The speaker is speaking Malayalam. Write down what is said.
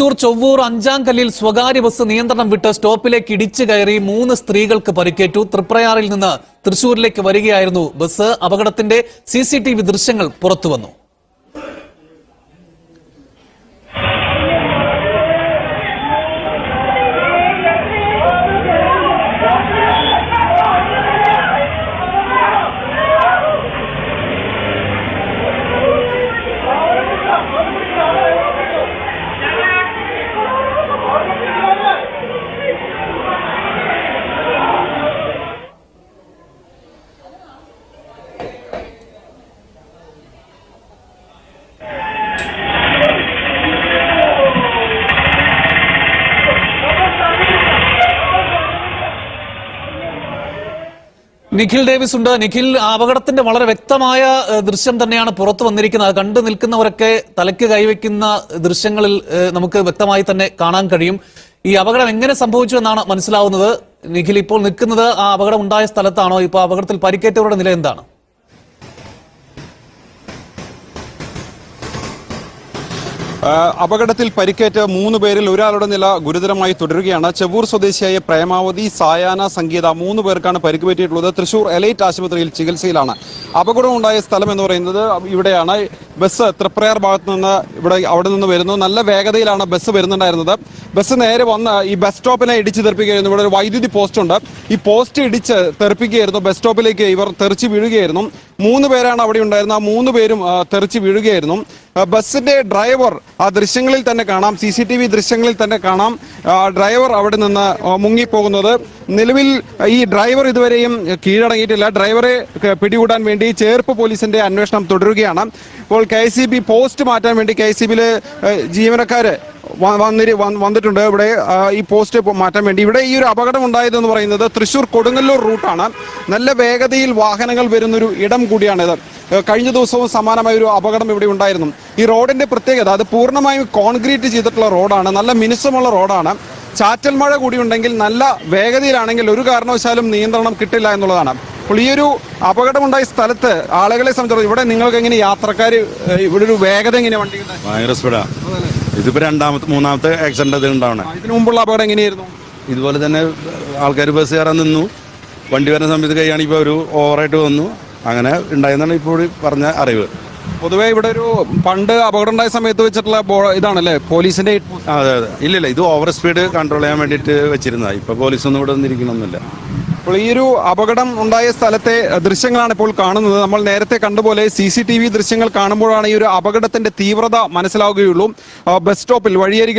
തൃശൂർ ചൊവ്വൂർ അഞ്ചാംകല്ലിൽ സ്വകാര്യ ബസ് നിയന്ത്രണം വിട്ട് സ്റ്റോപ്പിലേക്ക് ഇടിച്ചു കയറി 3 സ്ത്രീകൾക്ക് പരിക്കേറ്റു. തൃപ്രയാറിൽ നിന്ന് തൃശൂരിലേക്ക് വരികയായിരുന്നു ബസ്. അപകടത്തിന്റെ CCTV ദൃശ്യങ്ങൾ പുറത്തുവന്നു. നിഖിൽ ഡേവിസ് ഉണ്ട്. നിഖിൽ, അപകടത്തിന്റെ വളരെ വ്യക്തമായ ദൃശ്യം തന്നെയാണ് പുറത്തു വന്നിരിക്കുന്നത്. കണ്ടു നിൽക്കുന്നവരൊക്കെ തലയ്ക്ക് കൈവയ്ക്കുന്ന ദൃശ്യങ്ങളിൽ നമുക്ക് വ്യക്തമായി തന്നെ കാണാൻ കഴിയും. ഈ അപകടം എങ്ങനെ സംഭവിച്ചു എന്നാണ് മനസ്സിലാവുന്നത്. നിഖിൽ, ഇപ്പോൾ നിൽക്കുന്നത് ആ അപകടം ഉണ്ടായ സ്ഥലത്താണോ? ഇപ്പോൾ അപകടത്തിൽ പരിക്കേറ്റവരുടെ നില എന്താണ്? അപകടത്തിൽ പരിക്കേറ്റ 3 പേരിൽ ഒരാളുടെ നില ഗുരുതരമായി തുടരുകയാണ്. ചെവ്വൂർ സ്വദേശിയായ പ്രേമാവതി, സായാഹ്ന, സംഗീത 3 പേർക്കാണ് പരിക്ക് പറ്റിയിട്ടുള്ളത്. തൃശൂർ എലൈറ്റ് ആശുപത്രിയിൽ ചികിത്സയിലാണ്. അപകടമുണ്ടായ സ്ഥലം എന്ന് പറയുന്നത് ഇവിടെയാണ്. ബസ് തൃപ്രയാർ ഭാഗത്ത് നിന്ന് അവിടെ നിന്ന് വരുന്നു. നല്ല വേഗതയിലാണ് ബസ് വരുന്നുണ്ടായിരുന്നത്. ബസ് നേരെ വന്ന് ഈ ബസ് സ്റ്റോപ്പിനെ ഇടിച്ച് തെറിപ്പിക്കുകയായിരുന്നു. ഇവിടെ ഒരു വൈദ്യുതി പോസ്റ്റ് ഉണ്ട്. ഈ പോസ്റ്റ് ഇടിച്ച് തെറിപ്പിക്കുകയായിരുന്നു. ബസ് സ്റ്റോപ്പിലേക്ക് ഇവർ തെറിച്ച് വീഴുകയായിരുന്നു. 3 പേരാണ് അവിടെ ഉണ്ടായിരുന്നത്. ആ 3 പേരും തെറിച്ച് വീഴുകയായിരുന്നു. ബസിന്റെ ഡ്രൈവർ ആ ദൃശ്യങ്ങളിൽ തന്നെ കാണാം, CCTV ദൃശ്യങ്ങളിൽ തന്നെ കാണാം. ഡ്രൈവർ അവിടെ നിന്ന് മുങ്ങിപ്പോകുന്നത്. നിലവിൽ ഈ ഡ്രൈവർ ഇതുവരെയും കീഴടങ്ങിയിട്ടില്ല. ഡ്രൈവറെ പിടികൂടാൻ വേണ്ടി ചേർപ്പ് പോലീസിന്റെ അന്വേഷണം തുടരുകയാണ്. ഇപ്പോൾ KCB പോസ്റ്റ് മാറ്റാൻ വേണ്ടി KCBയിലെ ജീവനക്കാര് വന്നിട്ടുണ്ട് ഇവിടെ ഈ പോസ്റ്റ് മാറ്റാൻ വേണ്ടി. ഇവിടെ ഈ ഒരു അപകടം ഉണ്ടായതെന്ന് പറയുന്നത് തൃശൂർ കൊടുങ്ങല്ലൂർ റൂട്ടാണ്. നല്ല വേഗതയിൽ വാഹനങ്ങൾ വരുന്നൊരു ഇടം കൂടിയാണിത്. കഴിഞ്ഞ ദിവസവും സമാനമായ ഒരു അപകടം ഇവിടെ ഉണ്ടായിരുന്നു. ഈ റോഡിന്റെ പ്രത്യേകത, അത് പൂർണ്ണമായും കോൺക്രീറ്റ് ചെയ്തിട്ടുള്ള റോഡാണ്. നല്ല മിനുസമുള്ള റോഡാണ്. ചാറ്റൽ മഴ കൂടി ഉണ്ടെങ്കിൽ നല്ല വേഗതയിലാണെങ്കിൽ ഒരു കാരണവശാലും നിയന്ത്രണം കിട്ടില്ല എന്നുള്ളതാണ്. അപ്പോൾ ഈ ഒരു അപകടമുണ്ടായ സ്ഥലത്ത് ആളുകളെ സംബന്ധിച്ചിടത്തോളം ഇവിടെ നിങ്ങൾക്ക് എങ്ങനെ യാത്രക്കാർ ഇവിടെ ഒരു വേഗത എങ്ങനെയാണ് വണ്ടിയുടെ? ഭയങ്കര സ്പീഡാ. ഇതിപ്പോ മൂന്നാമത്തെ ആക്സിഡന്റ് ഉണ്ടാവണേ. ഇതിനു മുമ്പുള്ള അപകടം എങ്ങനെയായിരുന്നു? ഇതുപോലെ തന്നെ ആൾക്കാർ ബസ് കയറാൻ നിന്നു. വണ്ടി വരുന്ന സമയത്ത് കഴിയാണെങ്കിൽ ഇപ്പോൾ ഒരു ഓവറായിട്ട് വന്നു. അങ്ങനെ ഉണ്ടായെന്നാണ് ഇപ്പോൾ പറഞ്ഞ അറിവ്. പൊതുവെ ഇവിടെ ഒരു പണ്ട് അപകടം ഉണ്ടായ സമയത്ത് വെച്ചിട്ടുള്ള ഇതാണല്ലേ പോലീസിന്റെ? അതെ അതെ. ഇല്ലില്ല, ഇത് ഓവർ സ്പീഡ് കൺട്രോൾ ചെയ്യാൻ വേണ്ടിയിട്ട് വെച്ചിരുന്നതാണ്. ഇപ്പൊ പോലീസൊന്നും ഇവിടെ വന്നിരിക്കണമെന്നില്ല. അപ്പോൾ ഈ ഒരു അപകടം ഉണ്ടായ സ്ഥലത്തെ ദൃശ്യങ്ങളാണ് ഇപ്പോൾ കാണുന്നത്. നമ്മൾ നേരത്തെ കണ്ടുപോലെ CCTV ദൃശ്യങ്ങൾ കാണുമ്പോഴാണ് ഈ ഒരു അപകടത്തിന്റെ തീവ്രത മനസ്സിലാവുകയുള്ളൂ. ബസ് സ്റ്റോപ്പിൽ വഴിയരികിൽ